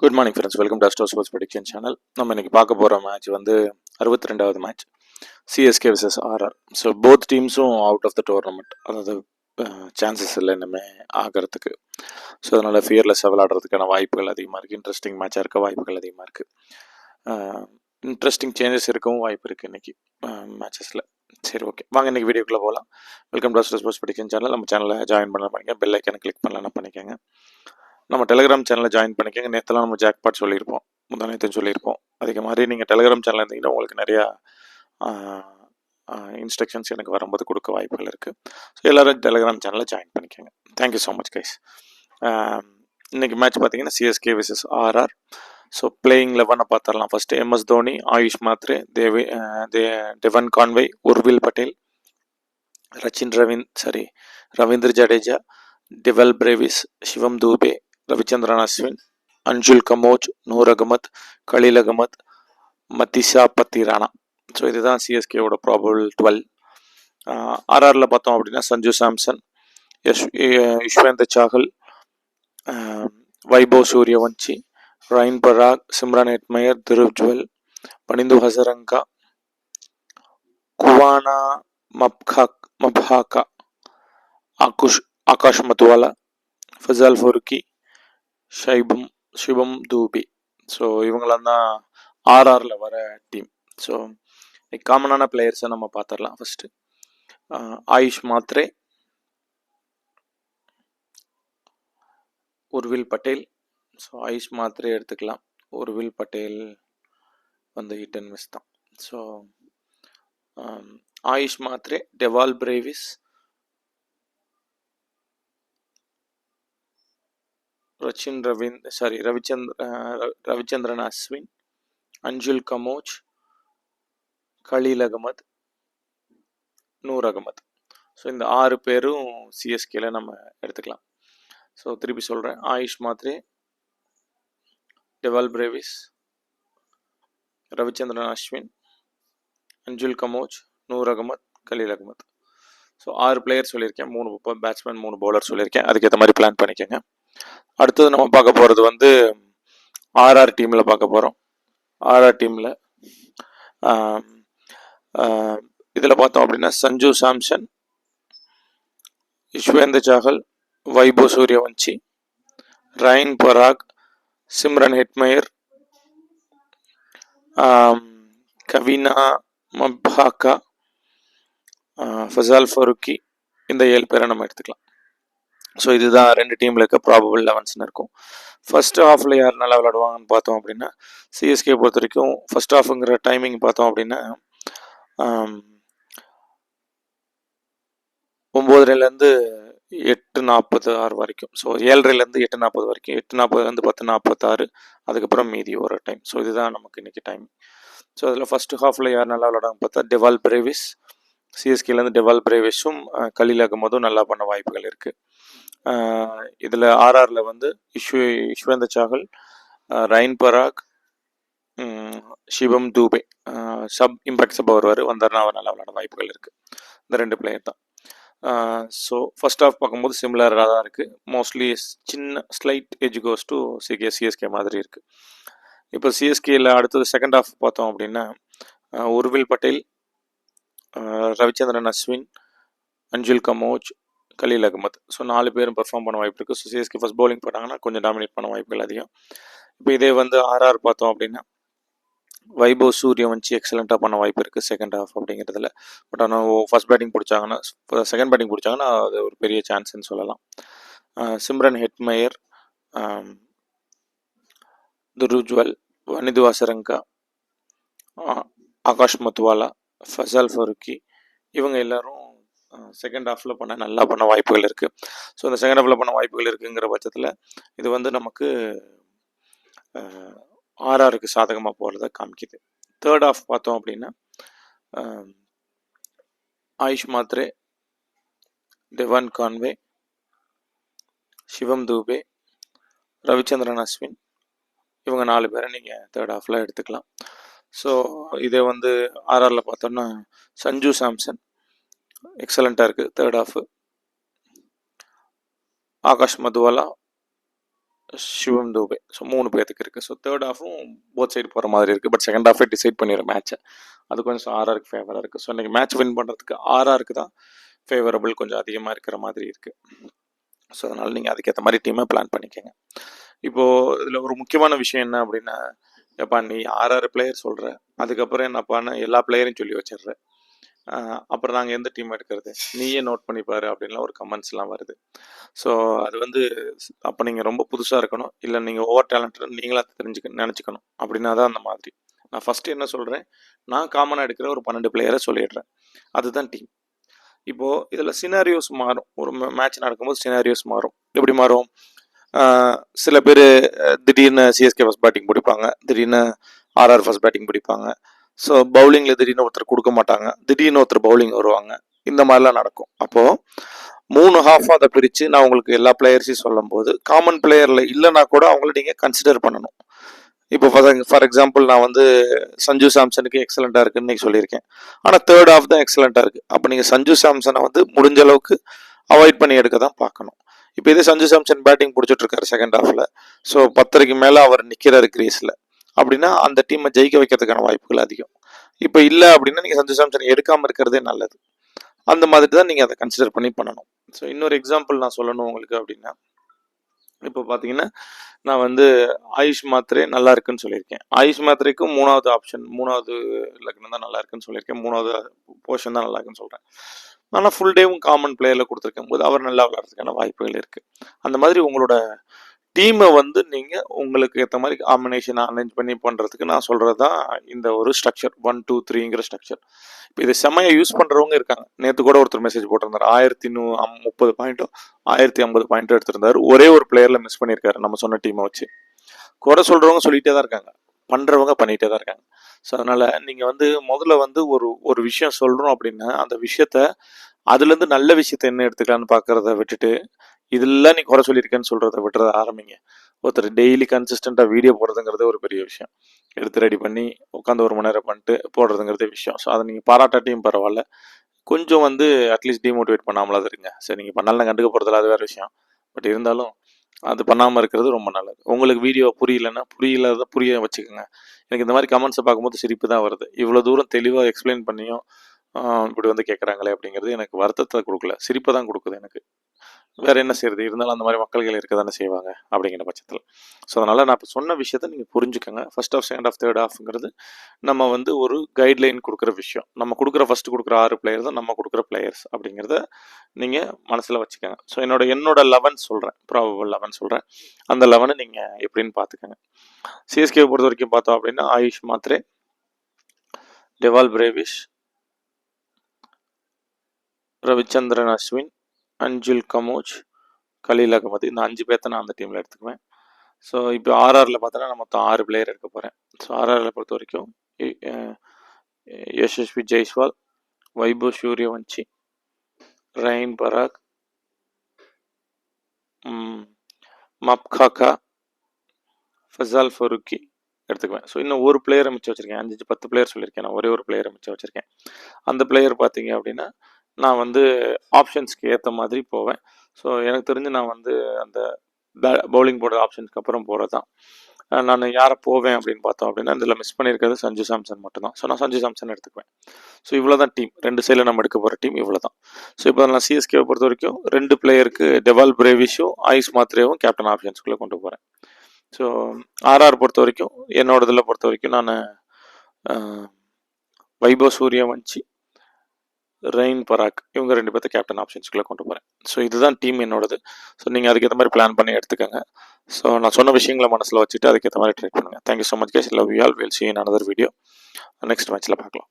Good morning friends, welcome to astro sports prediction channel. நம்ம இன்னைக்கு பார்க்க போகிற மேட்ச் வந்து 62வது match CSK vs RR. So both டீம்ஸும் அவுட் ஆஃப் த டோர்னமெண்ட், அதாவது சான்சஸ் இல்லை இன்னுமே ஆகிறதுக்கு. ஸோ அதனால் ஃபியர்லெஸ்ஸாக விளையாடுறதுக்கான வாய்ப்புகள் அதிகமாக இருக்குது. இன்ட்ரெஸ்டிங் மேட்சாக இருக்க வாய்ப்புகள் அதிகமாக இருக்குது. இன்ட்ரெஸ்டிங் சேஞ்சஸ் இருக்கவும் வாய்ப்பு இருக்குது இன்றைக்கி மேட்சஸில். சரி, ஓகே, வாங்க இன்றைக்கி வீடியோக்குள்ளே போகலாம். Welcome to astro sports prediction channel. நம்ம சேனலை ஜாயின் பண்ணலாம் பண்ணிக்கங்க, பெல் ஐக்கனை கிளிக் பண்ணலாம் பண்ணிக்கோங்க. நம்ம டெலிகிராம் சேனலில் ஜாயின் பண்ணிக்கோங்க. நேற்றுலாம் நம்ம ஜாக்பாட் சொல்லியிருப்போம், முந்தானேத்தும் சொல்லியிருப்போம். அதுக்கு மாதிரி நீங்கள் டெலிகிராம் சேனல் இருந்தீங்கன்னா உங்களுக்கு நிறையா இன்ஸ்ட்ரக்ஷன்ஸ் எனக்கு வரும்போது கொடுக்க வாய்ப்புகள் இருக்குது. ஸோ எல்லோரும் டெலிகிராம் சேனலில் ஜாயின் பண்ணிக்கோங்க. Thank you so much guys. இன்றைக்கி மேட்ச் பார்த்தீங்கன்னா CSK vs RR. So playing 11 பார்த்துடலாம். First MS Dhoni, Ayush Mhatre, Devon Conway, Urvil Patel, Ravindra Jadeja, Dewald Brevis, Shivam Dube, Ravichandran Ashwin, Anshul Kamboj, Noor Ahmed, Khaleel Ahmed, Matheesha Pathirana. So இதுதான் சிஎஸ்கேவோட ப்ராபபிள் 12. ஆர்ஆரில் பார்த்தோம் அப்படின்னா Sanju Samson, Yuzvendra Chahal, Vaibhav Suryavanshi, Riyan Parag, Shimron Hetmyer, Dhruv Jurel, Wanindu Hasaranga, Kwena Maphaka, Akash Madhwal, Fazal Farooqui, சிவம் தூபி. ஸோ இவங்களாம் தான் ஆர்ஆரில் வர டீம். ஸோ காமனான பிளேயர்ஸை நம்ம பார்த்துடலாம். ஃபஸ்ட்டு ஆயுஷ் மாத்ரே, உர்வில் பட்டேல். ஸோ ஆயுஷ் மாத்ரே எடுத்துக்கலாம். உர்வில் பட்டேல் வந்து ஹிட் அண்ட் மிஸ் தான். So Ayush Mhatre, Dewald Brevis, Ravichandran Ashwin, Anshul Kamboj, Khaleel Ahmed, Noor Ahmad. So இந்த 6 பேரும் சிஎஸ்கேல நம்ம எடுத்துக்கலாம். ஸோ திருப்பி சொல்கிறேன். Ayush Mhatre, Dewald Brevis, Ravichandran Ashwin, Anshul Kamboj, Noor Ahmed, Khaleel Ahmed. So 6 player சொல்லியிருக்கேன். 3 பேட்ஸ்மேன், 3 பவுலர் சொல்லியிருக்கேன். அதுக்கேற்ற மாதிரி பிளான் பண்ணிக்கோங்க. அடுத்தது நம்ம பார்க்க போகிறது வந்து ஆர்ஆர் டீமில் பார்க்க போகிறோம். ஆர்ஆர் டீமில் இதில் பார்த்தோம் அப்படின்னா சஞ்சு சாம்சன், யுஷ்வேந்தர் சாகல், வைபவ் சூரியவன்சி, ரைன் பராக், சிம்ரன் ஹெட்மயர், கவினா மப்ஹாக்கா, ஃபசால் ஃபருக்கி. இந்த 7 பேரை நம்ம எடுத்துக்கலாம். ஸோ இதுதான் 2 டீமில் இருக்க ப்ராபபிள் 11 இருக்கும். ஃபர்ஸ்ட் ஹாஃபில் யார் நல்லா விளையாடுவாங்கன்னு பார்த்தோம் அப்படின்னா சிஎஸ்கே பொறுத்த வரைக்கும் ஃபர்ஸ்ட் ஹாஃபுங்கிற டைமிங் பார்த்தோம் அப்படின்னா 9:30 8:46 வரைக்கும். ஸோ 7:30 8:40 வரைக்கும், 8:40 10:46, அதுக்கப்புறம் மீதி ஒரு டைம். ஸோ இதுதான் நமக்கு இன்றைக்கி டைம். ஸோ அதில் ஃபர்ஸ்ட் ஹாஃபில் யார் நல்லா விளையாடுவாங்க பார்த்தா டெவால் பிரேவிஸ். சிஎஸ்கேலேருந்து டெவால் பிரேவிஸும் கலீல் அகமதும் நல்லா பண்ண வாய்ப்புகள் இருக்குது. இதில் ஆர்ஆரில் வந்து யுஷ்வேந்தர் சாகல், ரைன் பராக், சிவம் தூபே இம்பாக்ட் சப் வருவார். வந்தார்னா அவர் நல்லா விளையாட வாய்ப்புகள் இருக்குது. இந்த 2 பிளேயர் தான். ஸோ ஃபர்ஸ்ட் ஹாஃப் பார்க்கும்போது சிமிலராக தான் இருக்குது. மோஸ்ட்லி சின்ன slight edge goes to CSK மாதிரி இருக்குது. இப்போ சிஎஸ்கேயில் அடுத்தது செகண்ட் ஹாஃப் பார்த்தோம் அப்படின்னா உர்வில் பட்டேல், ரவிச்சந்திரன் அஸ்வின், அன்ஜுல் கமோஜ், கலீல் அகமத். ஸோ 4 பேரும் பெர்ஃபார்ம் பண்ண வாய்ப்பு இருக்குது. ஸோ சிஎஸ்கே ஃபர்ஸ்ட் பவுலிங் போட்டாங்கன்னா கொஞ்சம் டாமினேட் பண்ண வாய்ப்புகள் அதிகம். இப்போ இதே வந்து ஆர்ஆர் பார்த்தோம் அப்படின்னா வைபவ் சூரியவன்சி எக்ஸலண்ட்டாக பண்ண வாய்ப்பு இருக்குது செகண்ட் ஹாஃப் அப்படிங்கிறதுல. பட் ஆனால் ஃபர்ஸ்ட் பேட்டிங் பிடிச்சாங்கன்னா, செகண்ட் பேட்டிங் பிடிச்சாங்கன்னா அது ஒரு பெரிய சான்ஸ்ன்னு சொல்லலாம். சிம்ரன் ஹெட்மயர், துருவ் ஜுவல், பனிந்து ஹசரங்கா, ஆகாஷ் மத்துவாலா, ஃபசால் ஃபருக்கி, இவங்க எல்லாரும் செகண்ட் ஹாஃபில் நல்லா பண்ண வாய்ப்புகள் இருக்குது. ஸோ இந்த செகண்ட் ஹாஃபில் பண்ண வாய்ப்புகள் இருக்குங்கிற பட்சத்தில் இது வந்து நமக்கு ஆர்ஆருக்கு சாதகமாக போகிறத காமிக்குது. தேர்ட் ஹாஃப் பார்த்தோம் அப்படின்னா ஆயுஷ் மாத்ரே, டெவான் கான்வே, சிவம் தூபே, ரவிச்சந்திரன் அஸ்வின், இவங்க 4 பேரை நீங்கள் தேர்ட் ஹாஃபில் எடுத்துக்கலாம். ஸோ இதே வந்து ஆர்ஆரில் பார்த்தோம்னா சஞ்சு சாம்சன் எக்ஸலண்ட்டாக இருக்குது தேர்ட் ஹாஃபு. ஆகாஷ் மத்துவாலா, சிவம் தூபே. ஸோ 3 பேத்துக்கு இருக்குது. ஸோ தேர்ட் ஹாஃபும் போத் சைடு போகிற மாதிரி இருக்குது. பட் செகண்ட் ஹாஃபே டிசைட் பண்ணிடும் மேட்ச்சை. அது கொஞ்சம் ஆர்ஆருக்கு ஃபேவராக இருக்குது. ஸோ இன்றைக்கி மேட்ச் வின் பண்ணுறதுக்கு ஆர்ஆருக்கு தான் ஃபேவரபிள் கொஞ்சம் அதிகமாக இருக்கிற மாதிரி இருக்குது. ஸோ அதனால் நீங்கள் அதுக்கேற்ற மாதிரி டீமை பிளான் பண்ணிக்கோங்க. இப்போது இதில் ஒரு முக்கியமான விஷயம் என்ன அப்படின்னா, எப்பா நீ 6 பிளேயர் சொல்கிற, அதுக்கப்புறம் என்னப்பான்னு எல்லா பிளேயரையும் சொல்லி வச்சிடுற, அப்புறம் நாங்கள் எந்த டீம் எடுக்கிறது, நீயே நோட் பண்ணிப்பாரு அப்படின்லாம் ஒரு கமெண்ட்ஸ்லாம் வருது. ஸோ அது வந்து அப்போ நீங்கள் ரொம்ப புதுசாக இருக்கணும், இல்லை நீங்கள் ஓவர் டேலண்டட் நீங்களா நினச்சிக்கணும். அப்படின்னா தான் அந்த மாதிரி. நான் ஃபஸ்ட்டு என்ன சொல்கிறேன், நான் காமனாக எடுக்கிற ஒரு 12 பிளேயரை சொல்லிடுறேன். அதுதான் டீம். இப்போது இதில் சினாரியோஸ் மாறும். ஒரு மேட்ச் நடக்கும்போது சினாரியோஸ் மாறும். எப்படி மாறும்? சில பேர் திடீர்னு சிஎஸ்கே ஃபஸ்ட் பேட்டிங் பிடிப்பாங்க, திடீர்னு ஆர்ஆர் ஃபஸ்ட் பேட்டிங் பிடிப்பாங்க. ஸோ பவுலிங்கில் திடீர்னு ஒருத்தர் கொடுக்க மாட்டாங்க, திடீர்னு ஒருத்தர் பவுலிங் வருவாங்க. இந்த மாதிரிலாம் நடக்கும். அப்போது 3 ஹாஃபாக அதை பிரித்து நான் உங்களுக்கு எல்லா பிளேயர்ஸையும் சொல்லும் போது காமன் பிளேயரில் இல்லைனா கூட அவங்கள நீங்கள் கன்சிடர் பண்ணணும். இப்போ ஃபார் எக்ஸாம்பிள் நான் வந்து சஞ்சு சாம்சனுக்கு எக்ஸலண்ட்டாக இருக்குன்னு இன்றைக்கி சொல்லியிருக்கேன். ஆனால் தேர்ட் ஹாஃப் தான் எக்ஸலண்ட்டாக இருக்குது. அப்போ நீங்கள் சஞ்சு சாம்சனை வந்து முடிஞ்ச அளவுக்கு அவாய்ட் பண்ணி எடுக்க தான் பார்க்கணும். இப்போ இதே சஞ்சு சாம்சன் பேட்டிங் பிடிச்சிட்ருக்காரு செகண்ட் ஹாஃபில். ஸோ 10:30க்கு மேலே அவர் நிற்கிறாரு கிரீஸில். அப்படின்னா அந்த டீமை ஜெயிக்க வைக்கிறதுக்கான வாய்ப்புகள் அதிகம். இப்போ இல்லை அப்படின்னா நீங்கள் சஞ்சு சாம்சன் எடுக்காமல் இருக்கிறதே நல்லது. அந்த மாதிரி தான் நீங்கள் அதை கன்சிடர் பண்ணி பண்ணணும். ஸோ இன்னொரு எக்ஸாம்பிள் நான் சொல்லணும் உங்களுக்கு அப்படின்னா, இப்போ பார்த்தீங்கன்னா நான் வந்து ஆயுஷ் மாத்திரை நல்லா இருக்குன்னு சொல்லியிருக்கேன். ஆயுஷ் மாத்திரைக்கும் 3வது லக்னம் தான் நல்லா இருக்குன்னு சொல்லியிருக்கேன். 3வது போர்ஷன் தான் நல்லா இருக்குன்னு சொல்கிறேன். ஆனால் ஃபுல் டேவும் காமன் பிளேயரில் கொடுத்துருக்கும் போது அவர் நல்லா விளையாடுறதுக்கான வாய்ப்புகள் இருக்குது. அந்த மாதிரி உங்களோட டீமை வந்து நீங்கள் உங்களுக்கு ஏற்ற மாதிரி காம்பினேஷன் அரேஞ்ச் பண்ணி பண்ணுறதுக்கு நான் சொல்கிறது தான் இந்த ஒரு ஸ்ட்ரக்சர் 1, 2, 3ங்கிற ஸ்ட்ரக்சர். இப்போ இதை செம்மையாக யூஸ் பண்ணுறவங்க இருக்காங்க. நேற்று கூட ஒருத்தர் மெசேஜ் போட்டிருந்தார். 1130 பாயிண்ட்டோ 1050 பாயிண்ட்டோ எடுத்திருந்தார். ஒரே ஒரு பிளேயரில் மிஸ் பண்ணியிருக்காரு நம்ம சொன்ன டீமை வச்சு. குறை சொல்கிறவங்க சொல்லிகிட்டே தான் இருக்காங்க, பண்ணுறவங்க பண்ணிகிட்டே தான் இருக்காங்க. ஸோ அதனால் நீங்கள் வந்து முதல்ல வந்து ஒரு விஷயம் சொல்கிறோம் அப்படின்னா அந்த விஷயத்த அதுலேருந்து நல்ல விஷயத்த என்ன எடுத்துக்கலான்னு பார்க்குறத விட்டுட்டு இதெல்லாம் நீ குறை சொல்லியிருக்கேன்னு சொல்கிறத விட்டுறத ஆரம்பிங்க. ஒருத்தர் டெய்லி கன்சிஸ்டண்ட்டாக வீடியோ போடுறதுங்கிறது ஒரு பெரிய விஷயம். எடுத்து ரெடி பண்ணி உட்காந்து 1 மணி நேரம் பண்ணிட்டு போடுறதுங்கிறதே விஷயம். ஸோ அதை நீங்கள் பாராட்டாட்டியும் பரவாயில்ல, கொஞ்சம் வந்து அட்லீஸ்ட் டிமோட்டிவேட் பண்ணாமலாவது இருங்க. சரி நீங்கள் பண்ணாலும் கண்டுக்க போகிறதில்ல, அது வேறு விஷயம். பட் இருந்தாலும் அது பண்ணாமல் இருக்கிறது ரொம்ப நல்லது. உங்களுக்கு வீடியோ புரியலன்னா புரிய வச்சுக்கோங்க. எனக்கு இந்த மாதிரி கமெண்ட்ஸை பார்க்கும்போது சிரிப்பு தான் வருது. இவ்வளோ தூரம் தெளிவாக எக்ஸ்பிளைன் பண்ணியும் இப்படி வந்து கேட்குறாங்களே அப்படிங்கிறது எனக்கு வருத்தத்தை கொடுக்கல, சிரிப்பை தான் கொடுக்குது எனக்கு. வேறு என்ன செய்யறது? இருந்தாலும் அந்த மாதிரி மக்கள்கள் இருக்க தானே செய்வாங்க அப்படிங்கிற பட்சத்தில். ஸோ அதனால் நான் இப்போ சொன்ன விஷயத்த நீங்கள் புரிஞ்சுக்கோங்க. First half, second half, third ஹாஃப்ங்கிறது நம்ம வந்து ஒரு கைட்லைன் கொடுக்குற விஷயம். நம்ம ஃபஸ்ட்டு கொடுக்குற 6 பிளேயர் தான் நம்ம கொடுக்குற பிளேயர்ஸ் அப்படிங்கிறத நீங்கள் மனசில் வச்சுக்கோங்க. ஸோ என்னோட 11 சொல்கிறேன், ப்ராபபிள் 11 சொல்கிறேன். அந்த 11 நீங்கள் எப்படின்னு பார்த்துக்கோங்க. சிஎஸ்கேவை பொறுத்த வரைக்கும் பார்த்தோம் அப்படின்னா ஆயுஷ் மாத்ரே, டெவால் பிரேவிஷ், ரவிச்சந்திரன் அஸ்வின், அஞ்சுல் கமோஜ், கலீல் அகமது, இந்த 5 பேர்த்த நான் அந்த டீமில் எடுத்துக்குவேன். ஸோ இப்போ ஆர்ஆரில் பார்த்தோன்னா நான் மொத்தம் 6 பிளேயர் எடுக்க போகிறேன். ஸோ ஆர்ஆரில் பொறுத்த வரைக்கும் யசஸ்வி ஜெய்ஸ்வால், வைபவ் சூரியவன்ஷி, ரயின் பராக், மப்காக்கா, ஃபசால் ஃபருக்கி எடுத்துக்குவேன். ஸோ இன்னும் ஒரு பிளேயரை மிச்சம் வச்சுருக்கேன். 5-10 பிளேயர் சொல்லியிருக்கேன். நான் ஒரே ஒரு பிளேயரை மிச்சம் வச்சுருக்கேன். அந்த பிளேயர் பார்த்தீங்க அப்படின்னா நான் வந்து ஆப்ஷன்ஸ்க்கு ஏற்ற மாதிரி போவேன். ஸோ எனக்கு தெரிஞ்சு நான் வந்து அந்த பவுலிங் போடுற ஆப்ஷன்ஸ்க்கு அப்புறம் போகிறது தான். நான் யாரை போவேன் அப்படின்னு பார்த்தோம் அப்படின்னா இதில் மிஸ் பண்ணியிருக்கிறது சஞ்சு சாம்சன் மட்டும்தான். ஸோ நான் சஞ்சு சாம்சன் எடுத்துக்குவேன். ஸோ இவ்வளோ தான் டீம். 2 சைடில் நம்ம எடுக்க போகிற டீம் இவ்வளோ தான். ஸோ இப்போ நான் சிஎஸ்கேவை பொறுத்த வரைக்கும் 2 பிளேயருக்கு டெவால் பிரேவிஷும் ஆயுஷ் மாத்ரேவும் கேப்டன் ஆப்ஷன்ஸ்குள்ளே கொண்டு போகிறேன். ஸோ ஆர்ஆர் பொறுத்த வரைக்கும் என்னோட இதில் பொறுத்த வரைக்கும் நான் வைபவ் சூரியவன்ஷி, ரெயின் பராக், இவங்க 2 பேர்த்த கேப்டன் ஆப்ஷன்ஸ்குள்ளே கொண்டு போகிறேன். ஸோ இதுதான் டீம் என்னோடது. ஸோ நீங்கள் அதுக்கேற்ற மாதிரி பிளான் பண்ணி எடுத்துக்கோங்க. ஸோ நான் சொன்ன விஷயங்களை மனசில் வச்சுட்டு அதுக்கேற்ற மாதிரி ட்ரை பண்ணுங்கள். Thank you so much guys. Love you all. Will see in another video. Next மேட்ச்சில் பார்க்கலாம்.